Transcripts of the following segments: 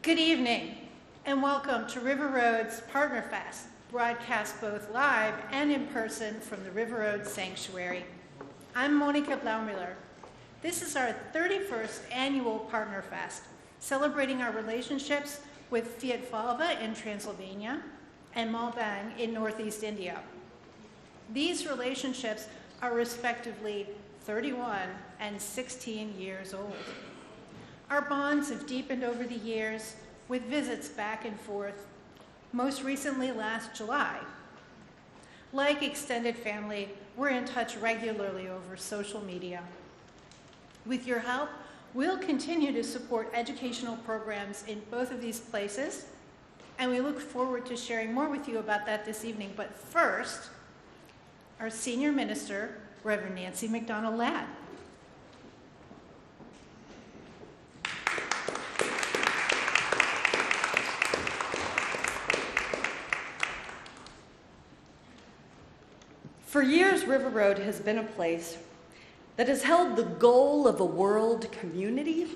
Good evening, and welcome to River Road's PartnerFest, broadcast both live and in person from the River Road Sanctuary. I'm Monica Blaumüller. This is our 31st annual PartnerFest, celebrating our relationships with Fiat in Transylvania and Malbang in Northeast India. These relationships are respectively 31 and 16 years old. Our bonds have deepened over the years with visits back and forth, most recently last July. Like extended family, we're in touch regularly over social media. With your help, we'll continue to support educational programs in both of these places, and we look forward to sharing more with you about that this evening. But first, our senior minister, Reverend Nancy McDonald-Ladd. For years, River Road has been a place that has held the goal of a world community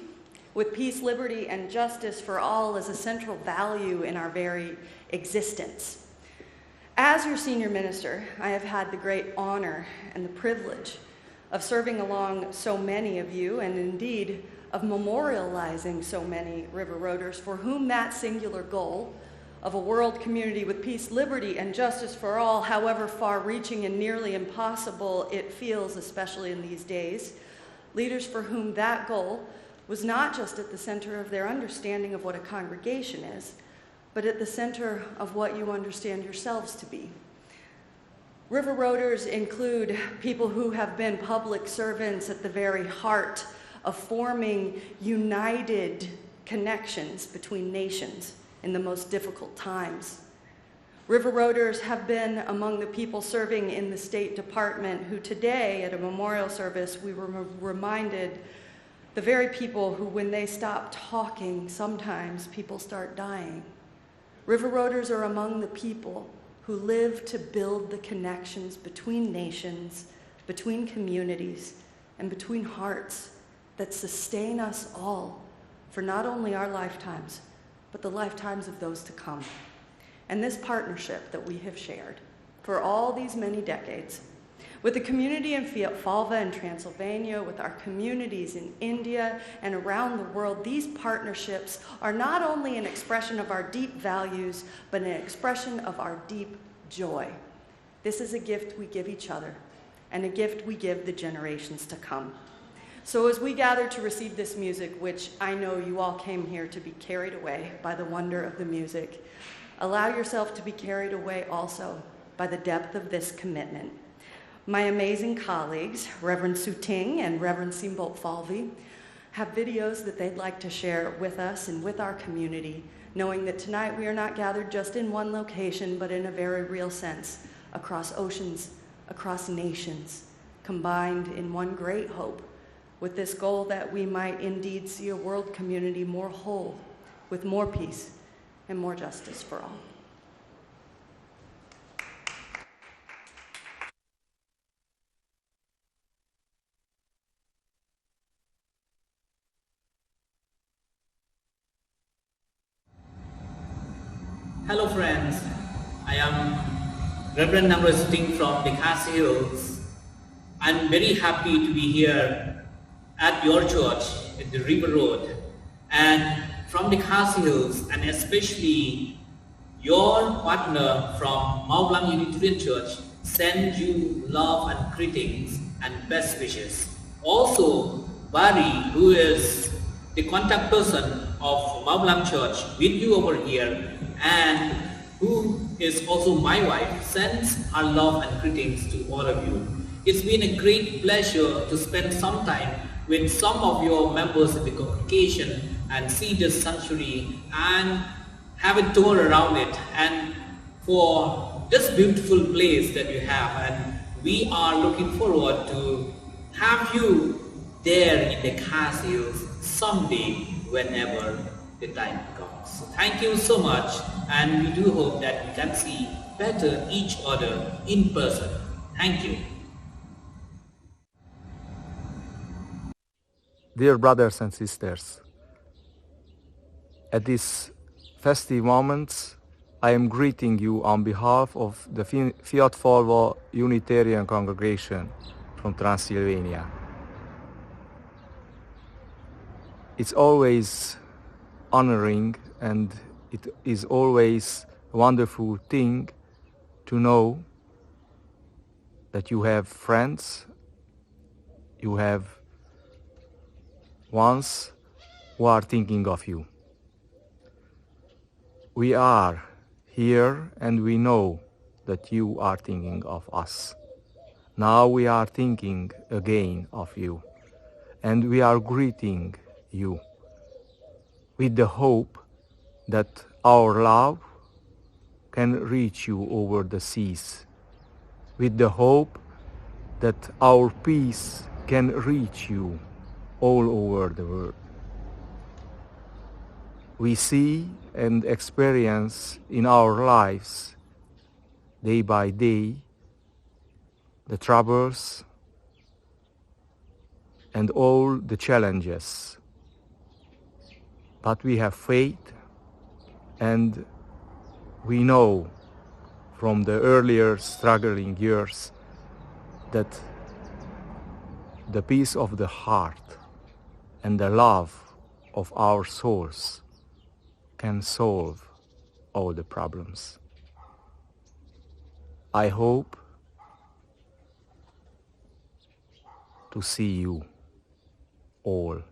with peace, liberty, and justice for all as a central value in our very existence. As your senior minister, I have had the great honor and the privilege of serving along so many of you, and indeed of memorializing so many River Roaders for whom that singular goal of a world community with peace, liberty, and justice for all, however far-reaching and nearly impossible it feels, especially in these days, leaders for whom that goal was not just at the center of their understanding of what a congregation is, but at the center of what you understand yourselves to be. River Roaders include people who have been public servants at the very heart of forming united connections between nations in the most difficult times. River Roaders have been among the people serving in the State Department who today, at a memorial service, we were reminded the very people who, when they stop talking, sometimes people start dying. River Roaders are among the people who live to build the connections between nations, between communities, and between hearts that sustain us all for not only our lifetimes, but the lifetimes of those to come. And this partnership that we have shared for all these many decades, with the community in Fiat in Transylvania, with our communities in India and around the world, these partnerships are not only an expression of our deep values, but an expression of our deep joy. This is a gift we give each other, and a gift we give the generations to come. So as we gather to receive this music, which I know you all came here to be carried away by the wonder of the music, allow yourself to be carried away also by the depth of this commitment. My amazing colleagues, Reverend Su Ting and Reverend Simbolt Falvey, have videos that they'd like to share with us and with our community, knowing that tonight we are not gathered just in one location, but in a very real sense, across oceans, across nations, combined in one great hope, with this goal that we might indeed see a world community more whole, with more peace and more justice for all. Hello friends, I am Reverend Namra Sting from the Khasi Hills. I'm very happy to be here at your church at the River Road, and from the Khasi Hills, and especially your partner from Maublang Unitarian Church send you love and greetings and best wishes. Also, Barry, who is the contact person of Maublang Church with you over here, and who is also my wife, sends our love and greetings to all of you. It's been a great pleasure to spend some time with some of your members in the congregation and see this sanctuary and have a tour around it, and for this beautiful place that you have, and we are looking forward to have you there in the Khasi Hills someday whenever the time comes. So thank you so much, and we do hope that we can see better each other in person. Thank you. Dear brothers and sisters, At this festive moment, I am greeting you on behalf of the Fiat Volvo Unitarian Congregation from Transylvania. It's always honoring and it is always a wonderful thing to know that you have friends, you have ones who are thinking of you. We are here and we know that you are thinking of us. Now we are thinking again of you and we are greeting you with the hope that our love can reach you over the seas, with the hope that our peace can reach you all over the world. We see and experience in our lives, day by day, the troubles and all the challenges. But we have faith and we know from the earlier struggling years that the peace of the heart and the love of our souls can solve all the problems. I hope to see you all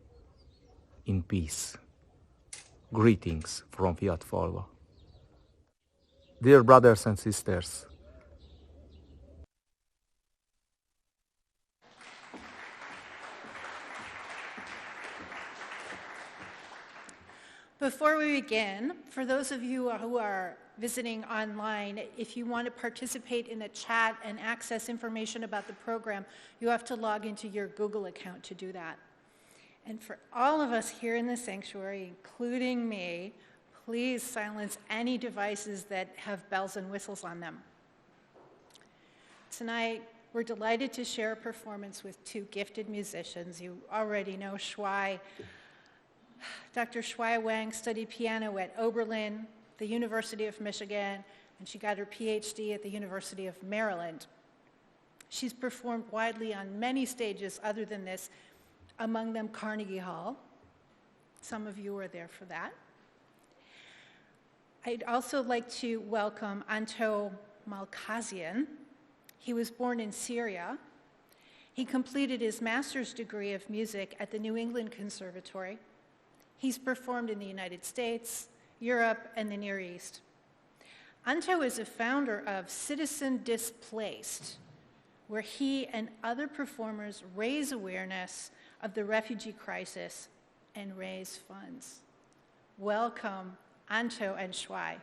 in peace. Greetings from Fiat Volvo. Dear brothers and sisters, Before we begin, for those of you who are visiting online, if you want to participate in a chat and access information about the program, you have to log into your Google account to do that. And for all of us here in the sanctuary, including me, please silence any devices that have bells and whistles on them. Tonight, we're delighted to share a performance with two gifted musicians. You already know Shuai. Dr. Shuai Wang studied piano at Oberlin, the University of Michigan, and she got her PhD at the University of Maryland. She's performed widely on many stages other than this, among them Carnegie Hall. Some of you were there for that. I'd also like to welcome Anto Malkazian. He was born in Syria. He completed his master's degree of music at the New England Conservatory. He's performed in the United States, Europe, and the Near East. Anto is a founder of Citizen Displaced, where he and other performers raise awareness of the refugee crisis and raise funds. Welcome, Anto and Shuai.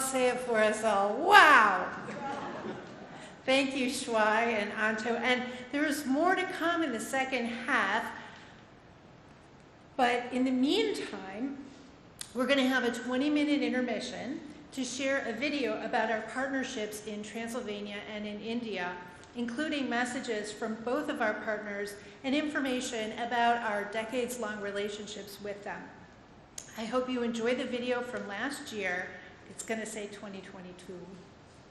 say it for us all. Wow! Thank you, Shuai and Anto. And there is more to come in the second half. But in the meantime, we're going to have a 20-minute intermission to share a video about our partnerships in Transylvania and in India, including messages from both of our partners and information about our decades-long relationships with them. I hope you enjoy the video from last year. It's going to say 2022.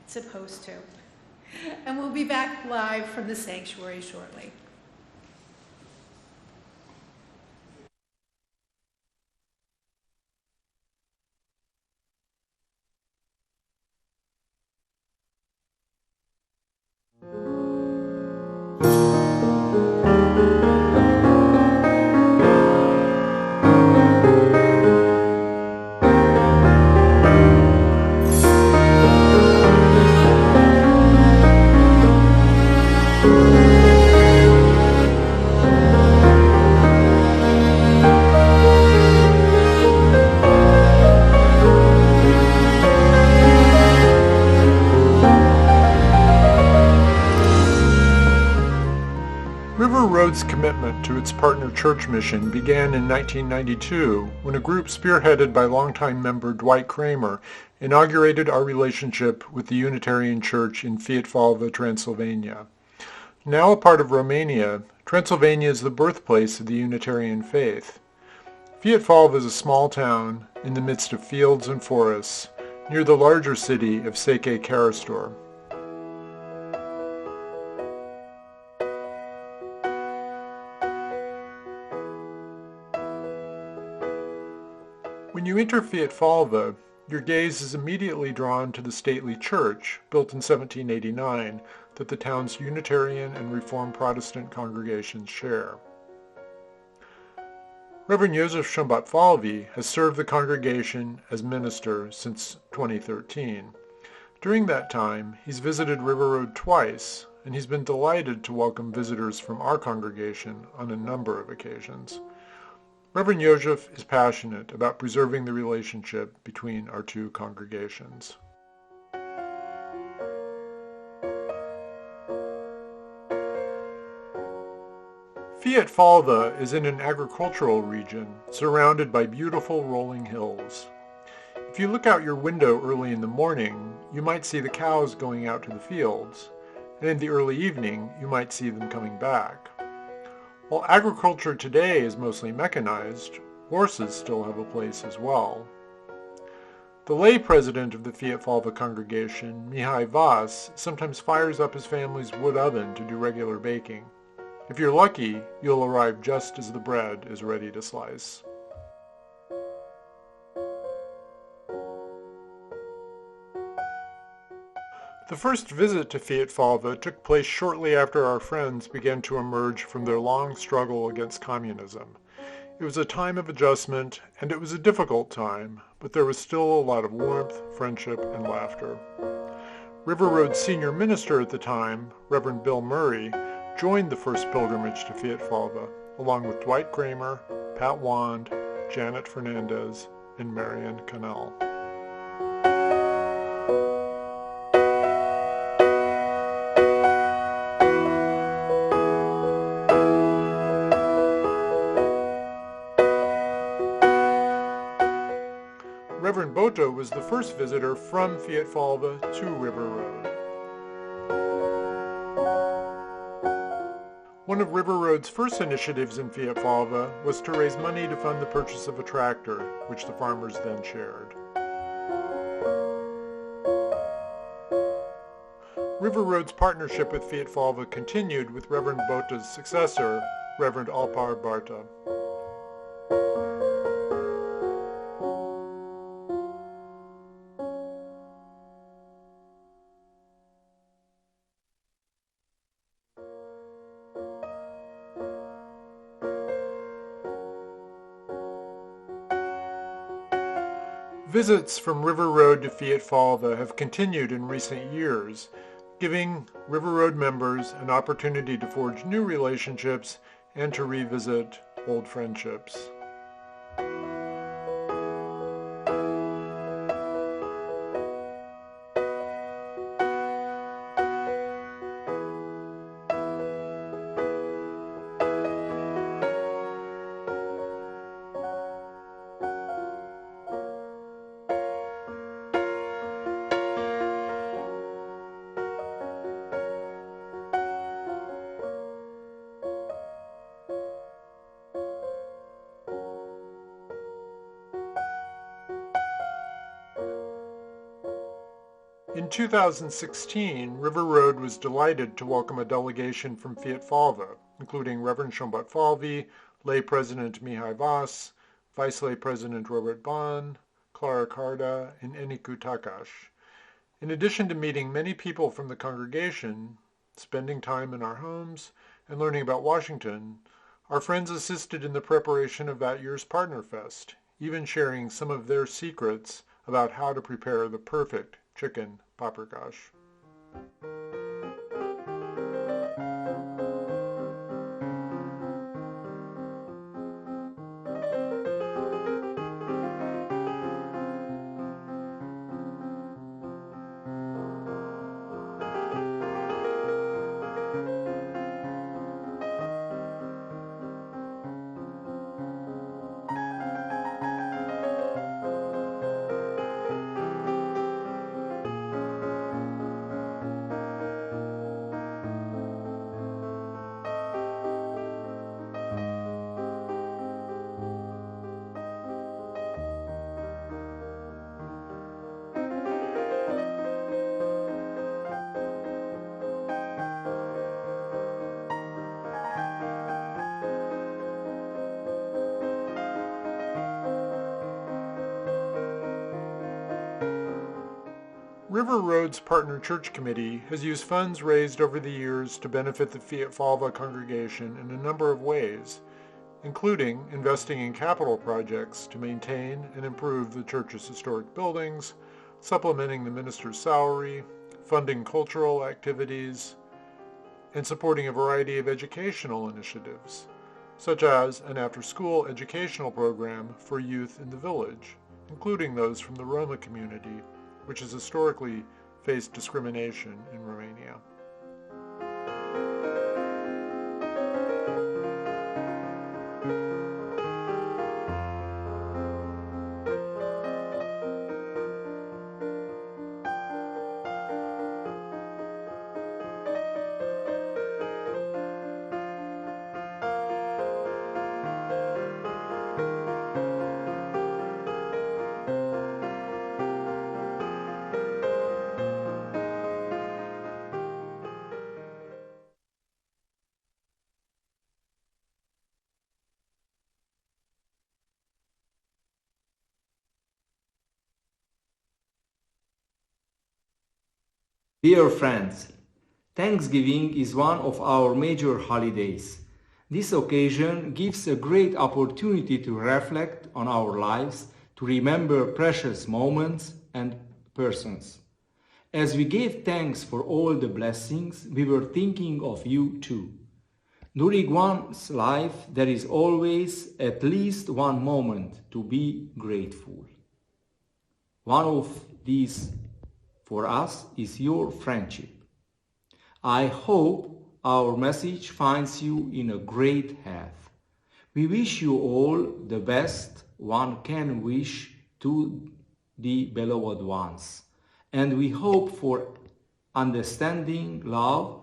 It's supposed to. And we'll be back live from the sanctuary shortly. Road's commitment to its partner church mission began in 1992 when a group spearheaded by longtime member Dwight Kramer inaugurated our relationship with the Unitarian Church in Fiatvalva, Transylvania. Now a part of Romania, Transylvania is the birthplace of the Unitarian faith. Fiatvalva is a small town in the midst of fields and forests near the larger city of Seke Karastor. When you enter Fiatvalva, your gaze is immediately drawn to the stately church, built in 1789, that the town's Unitarian and Reformed Protestant congregations share. Reverend Joseph Szombat-Falvy has served the congregation as minister since 2013. During that time, he's visited River Road twice, and he's been delighted to welcome visitors from our congregation on a number of occasions. Reverend Joseph is passionate about preserving the relationship between our two congregations. Fiatvalva is in an agricultural region surrounded by beautiful rolling hills. If you look out your window early in the morning, you might see the cows going out to the fields, and in the early evening you might see them coming back. While agriculture today is mostly mechanized, horses still have a place as well. The lay president of the Fiatvalva congregation, Mihai Vas, sometimes fires up his family's wood oven to do regular baking. If you're lucky, you'll arrive just as the bread is ready to slice. The first visit to Fiatvalva took place shortly after our friends began to emerge from their long struggle against communism. It was a time of adjustment, and it was a difficult time, but there was still a lot of warmth, friendship, and laughter. River Road's senior minister at the time, Reverend Bill Murray, joined the first pilgrimage to Fiatvalva, along with Dwight Kramer, Pat Wand, Janet Fernandez, and Marion Cannell. Reverend Boto was the first visitor from Fiatvalva to River Road. One of River Road's first initiatives in Fiatvalva was to raise money to fund the purchase of a tractor, which the farmers then shared. River Road's partnership with Fiatvalva continued with Reverend Bota's successor, Reverend Alpar Barta. Visits from River Road to Fiatvalva have continued in recent years, giving River Road members an opportunity to forge new relationships and to revisit old friendships. In 2016, River Road was delighted to welcome a delegation from Fiatfalva, including Reverend Shombat Falvi, Lay President Mihai Vas, Vice Lay President Robert Ban, Clara Carda, and Eniku Takash. In addition to meeting many people from the congregation, spending time in our homes, and learning about Washington, our friends assisted in the preparation of that year's PartnerFest, even sharing some of their secrets about how to prepare the perfect chicken paprikash. River Road's Partner Church Committee has used funds raised over the years to benefit the Fiatfalva congregation in a number of ways, including investing in capital projects to maintain and improve the church's historic buildings, supplementing the minister's salary, funding cultural activities, and supporting a variety of educational initiatives, such as an after-school educational program for youth in the village, including those from the Roma community, which has historically faced discrimination in Romania. Dear friends, Thanksgiving is one of our major holidays. This occasion gives a great opportunity to reflect on our lives, to remember precious moments and persons. As we gave thanks for all the blessings, we were thinking of you too. During one's life, there is always at least one moment to be grateful. One of these for us is your friendship. I hope our message finds you in a great health. We wish you all the best one can wish to the beloved ones. And we hope for understanding, love,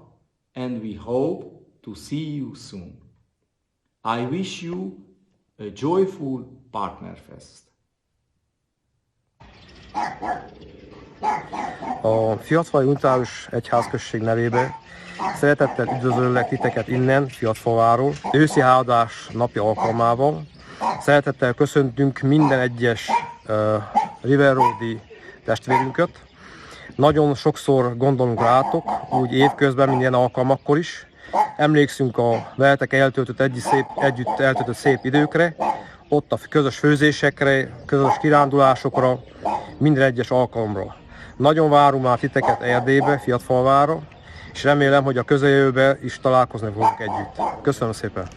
and we hope to see you soon. I wish you a joyful PartnerFest. A Fiatfalvi Unitárius Egyházközség nevébe szeretettel üdvözöllek titeket innen, Fiatfalváról, őszi háladás napja alkalmával. Szeretettel köszöntünk minden egyes River Road-i testvérünket. Nagyon sokszor gondolunk rátok, úgy évközben, minden alkalmakkor is. Emlékszünk a veletek együtt eltöltött szép időkre, ott a közös főzésekre, közös kirándulásokra, minden egyes alkalomra. Nagyon várunk már titeket Erdélybe, Fiatfalvára, és remélem, hogy a közeljövőben is találkozni fogunk együtt. Köszönöm szépen!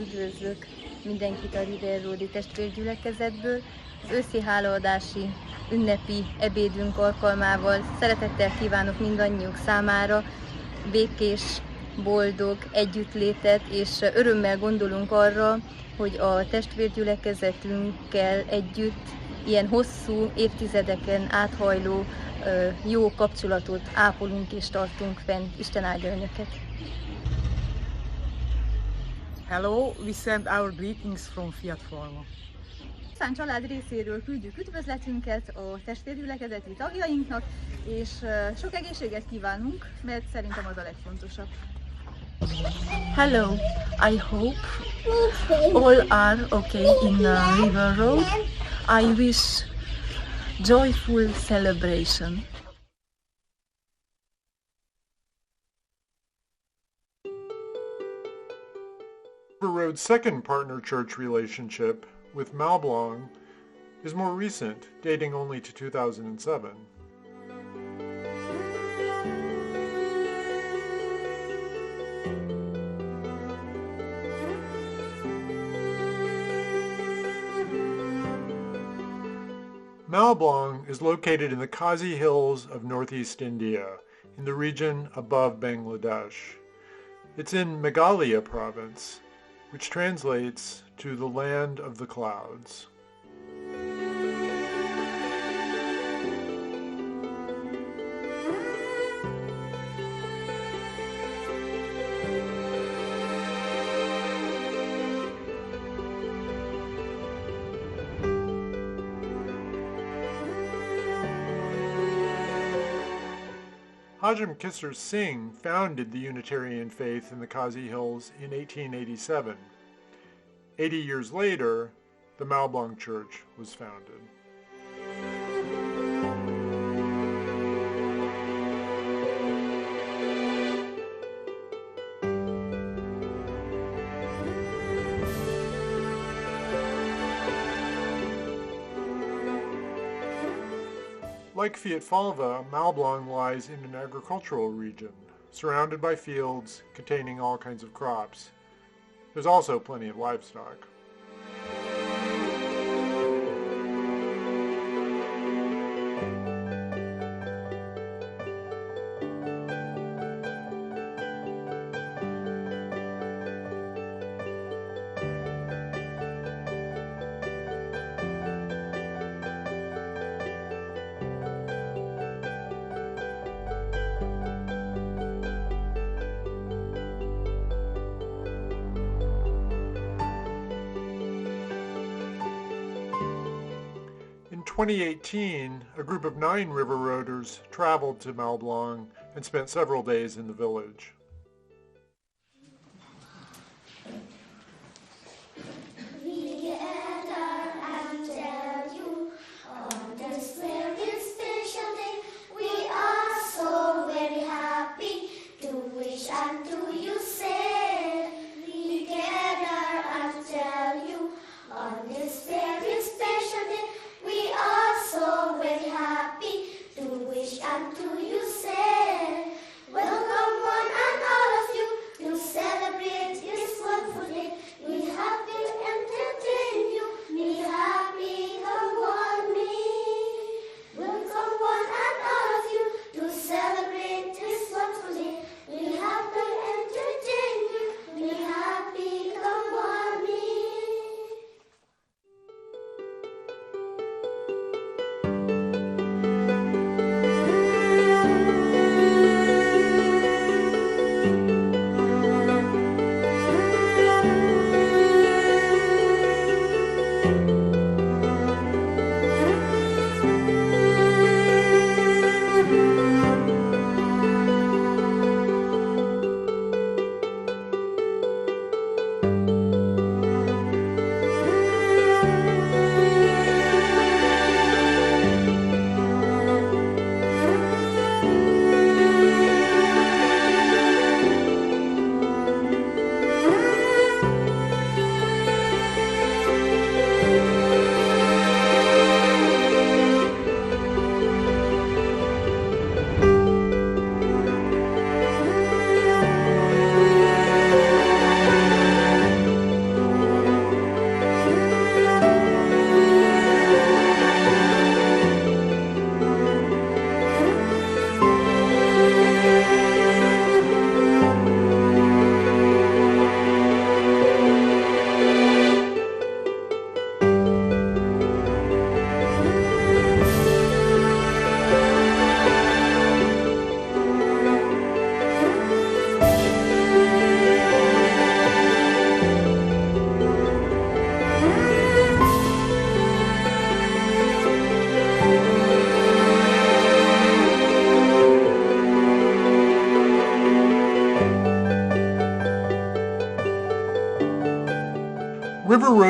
üdvözlök mindenkit a River Road-i testvérgyülekezetből. Az őszi hálaadási ünnepi ebédünk alkalmával szeretettel kívánok mindannyiuk számára békés, boldog együttlétet, és örömmel gondolunk arra, hogy a testvérgyülekezetünkkel együtt ilyen hosszú évtizedeken áthajló jó kapcsolatot ápolunk és tartunk fenn. Isten áldja önöket! Hello, we send our greetings from Fiat Forma. Szán család részéről küldjük üdvözletünket a testvérgyülekezeti tagjainknak, és sok egészséget kívánunk, mert szerintem az a legfontosabb. Hello, I hope all are okay in River Road. I wish joyful celebration. River Road's second partner church relationship with Malblanc is more recent, dating only to 2007. Malblanc is located in the Kazi Hills of northeast India, in the region above Bangladesh. It's in Meghalaya province, which translates to the land of the clouds. Hajam Kisar Singh founded the Unitarian faith in the Kazi Hills in 1887. 80 years later, the Malblanc Church was founded. Like Fiatfalva, Malblanc lies in an agricultural region, surrounded by fields containing all kinds of crops. There's also plenty of livestock. In 2018, a group of 9 river roaders traveled to Malblanc and spent several days in the village. Welcome one and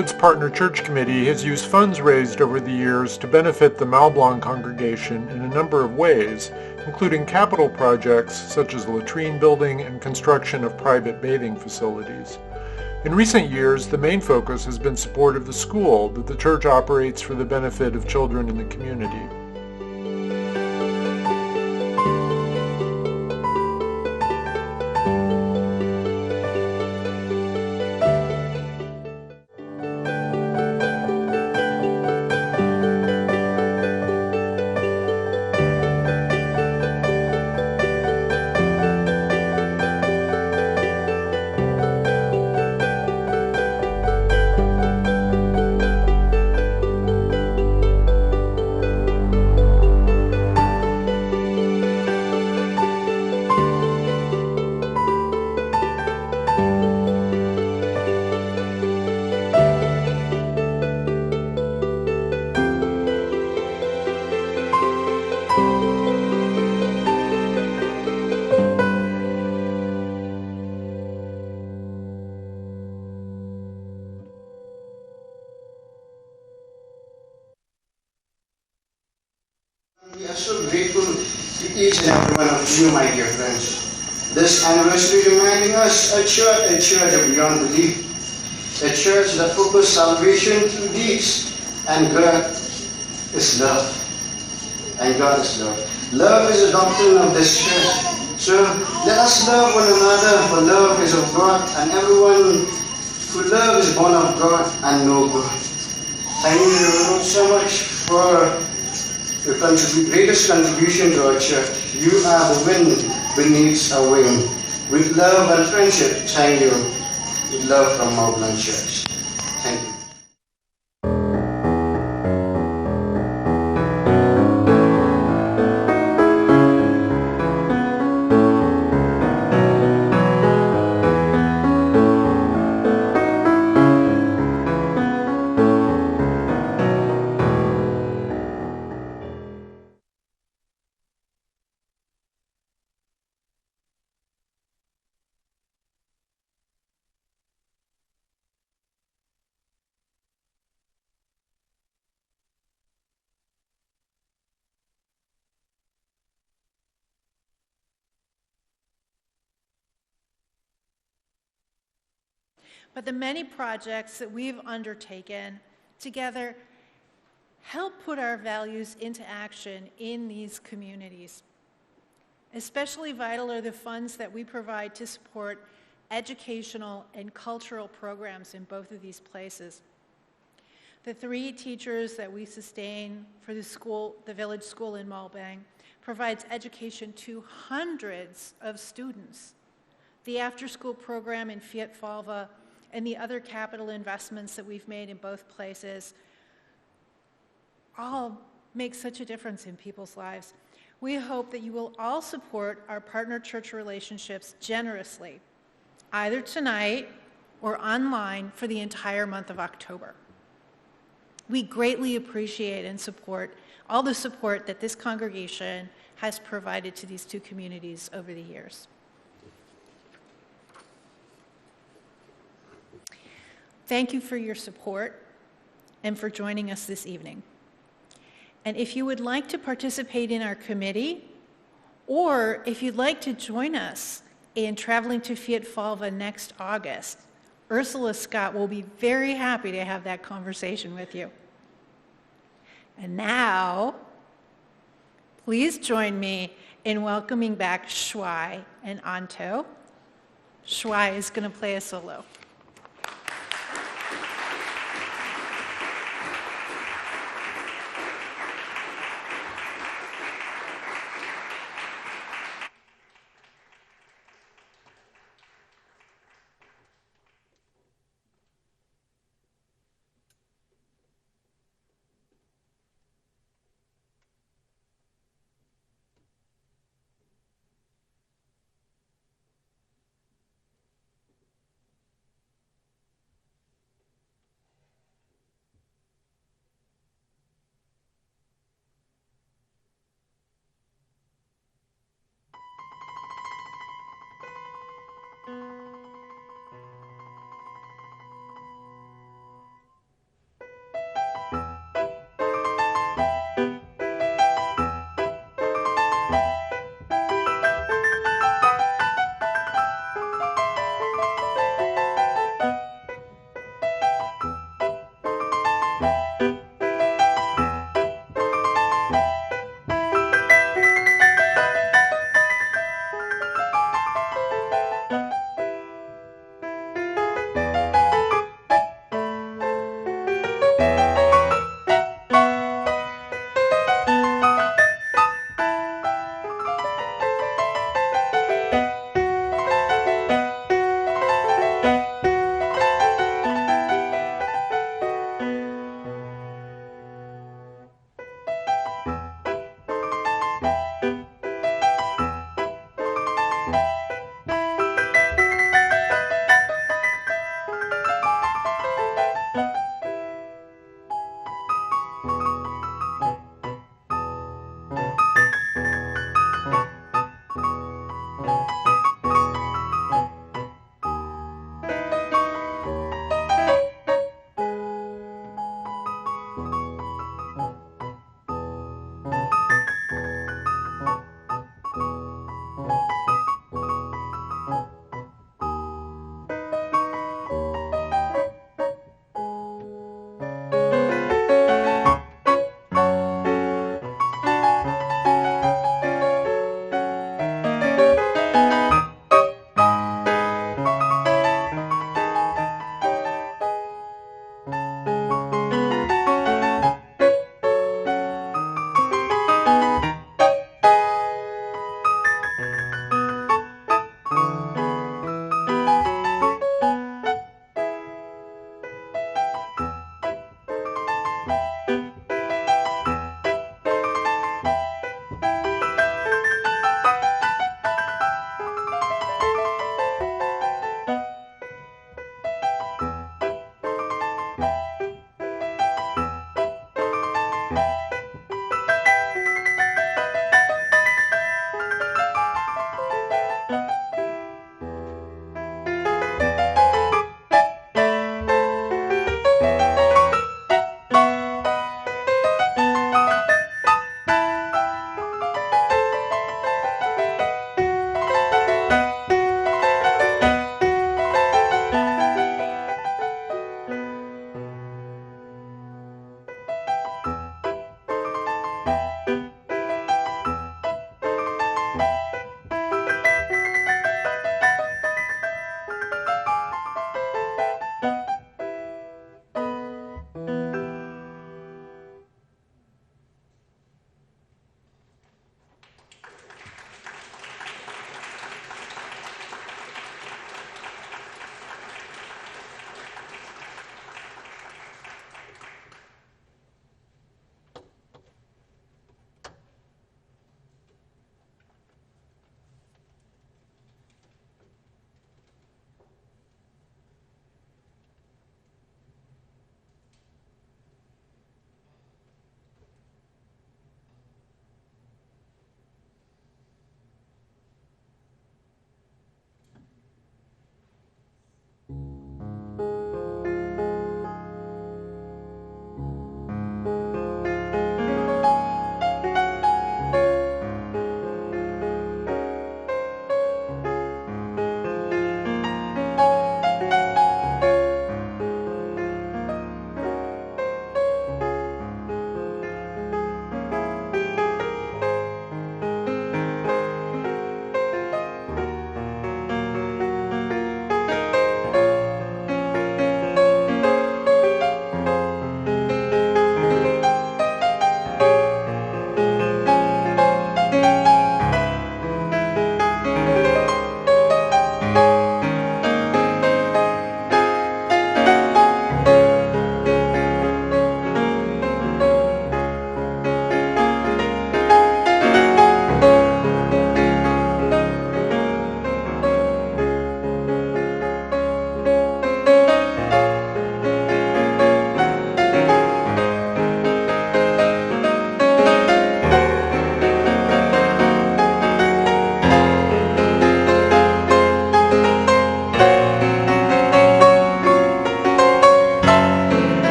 Roads Partner Church Committee has used funds raised over the years to benefit the Malblanc congregation in a number of ways, including capital projects such as latrine building and construction of private bathing facilities. In recent years, the main focus has been support of the school that the church operates for the benefit of children in the community. We are so grateful to each and every one of you, my dear friends. This anniversary reminding us a church of beyond belief, a church that focuses salvation through deeds, and God is love. And God is love. Love is the doctrine of this church. So let us love one another, for love is of God, and everyone who loves is born of God and know God. Thank you so much for your greatest contribution to our church. You are the wind beneath our wing. With love and friendship, thank you. With love from Mount Blanc Church. Thank you. But the many projects that we've undertaken together help put our values into action in these communities. Especially vital are the funds that we provide to support educational and cultural programs in both of these places. The 3 teachers that we sustain for the village school in Malbang provides education to hundreds of students. The after-school program in Fiat Falva and the other capital investments that we've made in both places all make such a difference in people's lives. We hope that you will all support our partner church relationships generously, either tonight or online for the entire month of October. We greatly appreciate and support all the support that this congregation has provided to these 2 communities over the years. Thank you for your support and for joining us this evening. And if you would like to participate in our committee, or if you'd like to join us in traveling to Fiat Falva next August, Ursula Scott will be very happy to have that conversation with you. And now, please join me in welcoming back Shuai and Anto. Shuai is going to play a solo.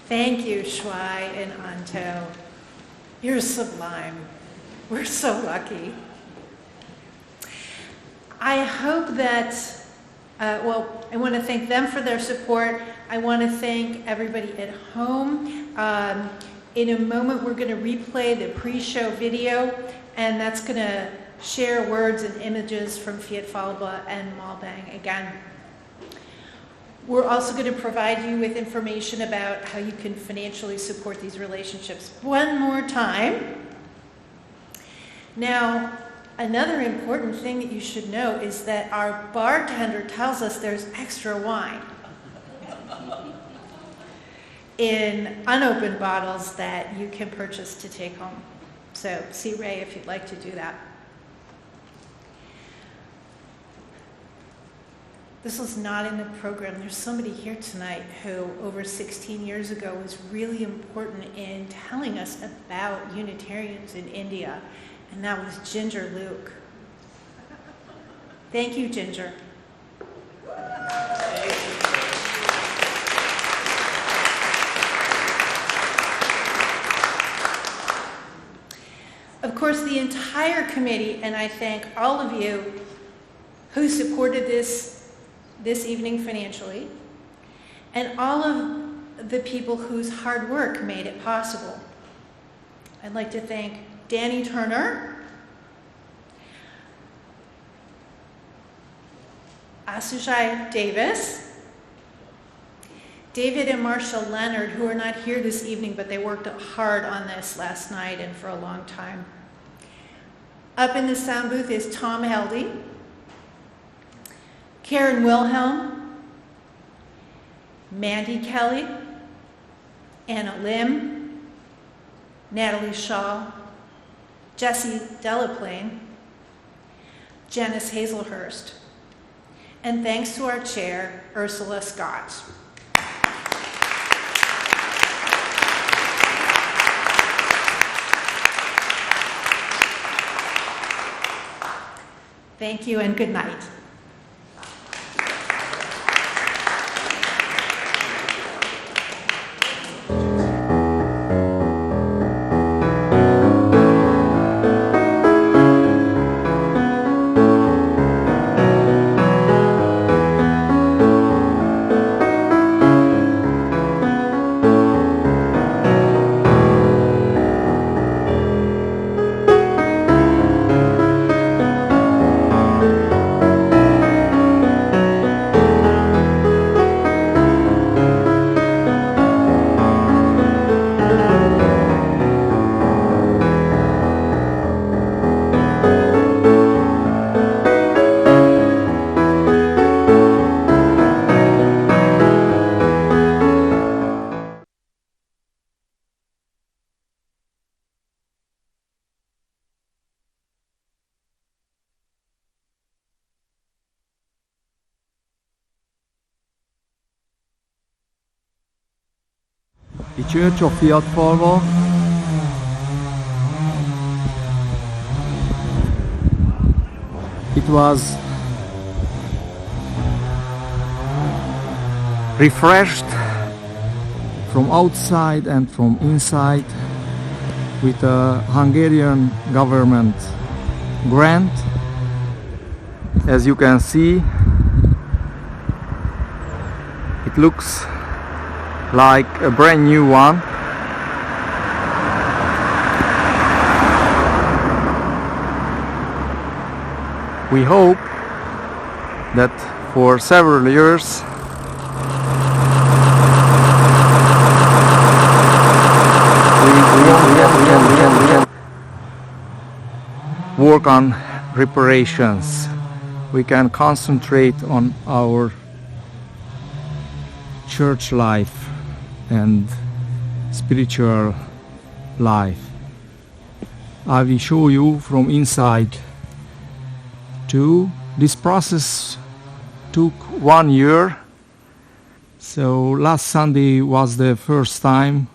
Thank you, Shuai and Anto. You're sublime. We're so lucky. I hope that, I want to thank them for their support. I want to thank everybody at home. In a moment, we're going to replay the pre-show video, and that's going to share words and images from Fiat Falba and Malbang again. We're also going to provide you with information about how you can financially support these relationships. One more time. Now, another important thing that you should know is that our bartender tells us there's extra wine in unopened bottles that you can purchase to take home. So see Ray if you'd like to do that. This was not in the program. There's somebody here tonight who over 16 years ago was really important in telling us about Unitarians in India, and that was Ginger Luke. Thank you, Ginger. Of course, the entire committee, and I thank all of you who supported this evening financially, and all of the people whose hard work made it possible. I'd like to thank Danny Turner, Asujai Davis, David and Marshall Leonard, who are not here this evening, but they worked hard on this last night and for a long time. Up in the sound booth is Tom Heldy, Karen Wilhelm, Mandy Kelly, Anna Lim, Natalie Shaw, Jessie Delaplane, Janice Hazelhurst, and thanks to our chair, Ursula Scott. Thank you and good night. The Church of Fiat Falva It was refreshed from outside and from inside with a Hungarian government grant. As you can see, it looks like a brand new one. We hope that for several years we work on reparations. We can concentrate on our church life and spiritual life. I will show you from inside too. This process took 1 year. So last Sunday was the first time,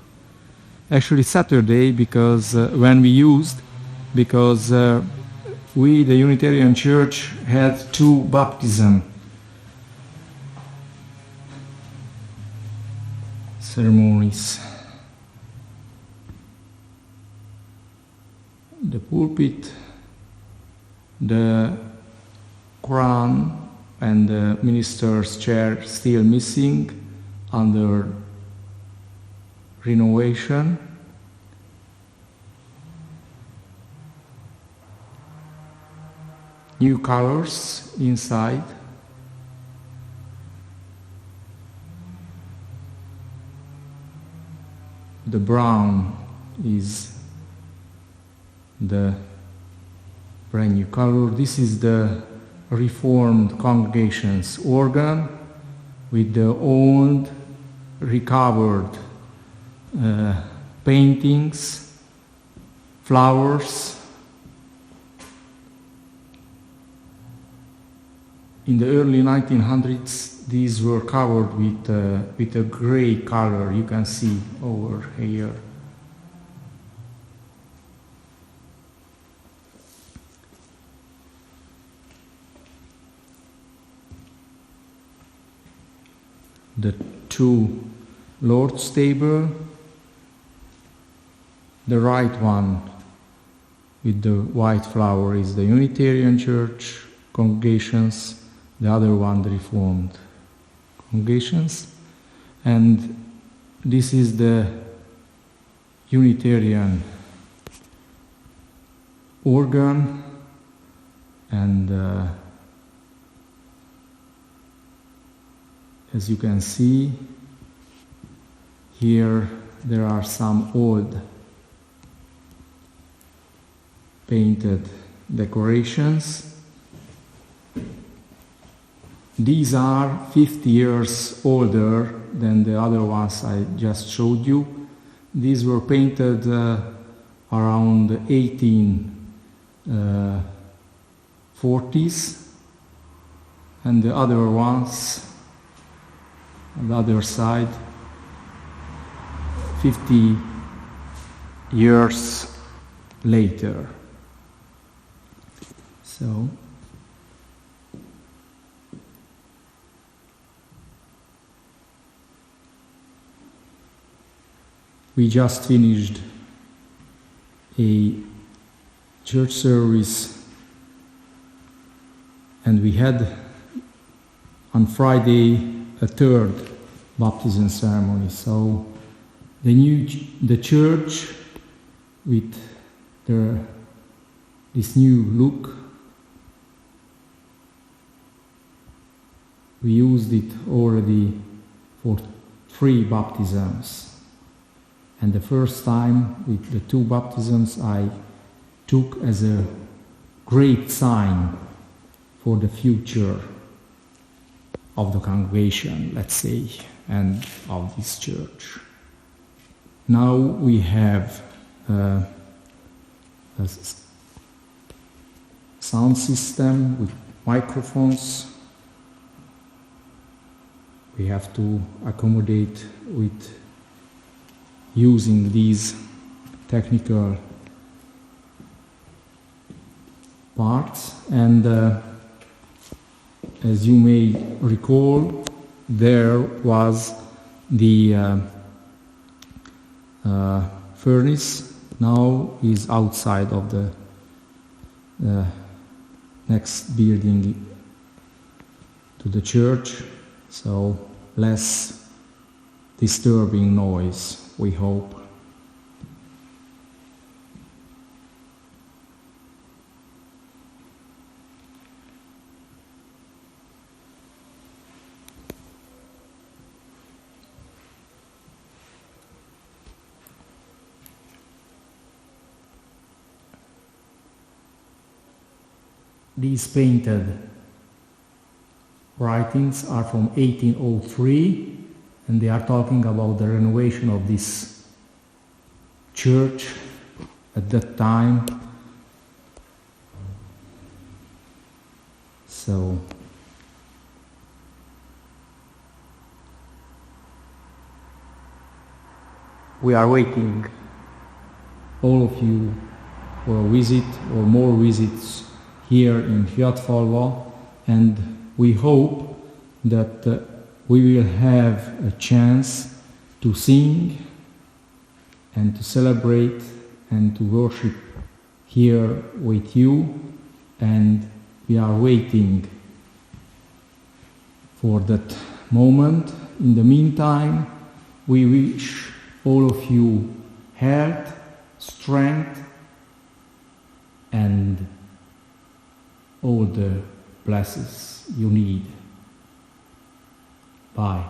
actually Saturday, because when we used, because we, the Unitarian Church, had 2 baptism ceremonies. The pulpit, the Quran and the minister's chair still missing under renovation. New colors inside. The brown is the brand new color. This is the Reformed congregation's organ with the old recovered paintings, flowers. In the early 1900s, these were covered with a gray color. You can see over here. The 2 Lord's table, the right one with the white flower is the Unitarian Church congregations, the other one the Reformed congregations, and this is the Unitarian organ, and as you can see here, there are some old painted decorations. These are 50 years older than the other ones I just showed you. These were painted around 1840s, and the other ones on the other side 50 years later. So we just finished a church service, and we had on Friday a 3rd baptism ceremony. So the church with this new look, we used it already for 3 baptisms. And the first time with the 2 baptisms I took as a great sign for the future of the congregation, let's say, and of this church. Now we have a sound system with microphones. We have to accommodate with using these technical parts, and as you may recall, there was the furnace. Now is outside of the next building to the church, so less disturbing noise, we hope. These painted writings are from 1803, and they are talking about the renovation of this church at that time. So we are waiting all of you for a visit or more visits here in Fiatfalva, and we hope that we will have a chance to sing and to celebrate and to worship here with you, and we are waiting for that moment. In the meantime, we wish all of you health, strength, and all the blessings you need. Bye.